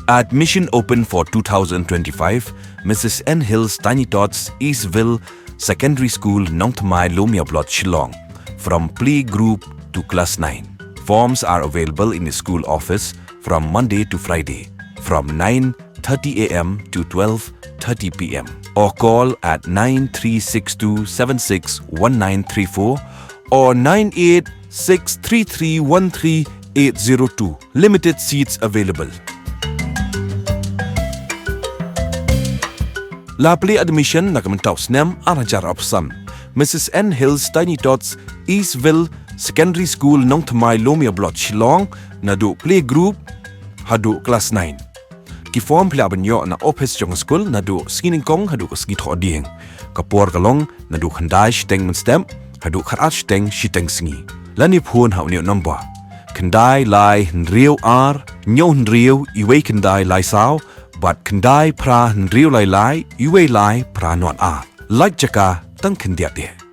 Admission open for 2025. Mrs. N. Hill's Tiny Tots, East Ville Secondary School, Nong Thamai, Lomia Blot, Shillong. From playgroup to class 9. Forms are available in the school office from Monday to Friday, from 9:30 a.m. to 12:30 p.m. or call at 9362761934 or 9863313802. Limited seats available. La play admission nakamentaw snem arajar opsam. Mrs. N. Hill's Tiny Tots, East Ville Secondary School, Nong Thamai, Lomia Blot, Shillong, nadu playgroup, hadu class 9. Ki form pila banyo na office jong school nadu skining kong hadu ko ski tho dieng. Kapor kalong nadu khandai shteng men stamp hadu kharat shteng shiteng singi. Lani phun hau ni number. Khandai lai nriu ar, nyo nriu iwe khandai lai sao, but khandai pra nriu lai lai, iwe lai pra not a. Like jaka tang khandia de.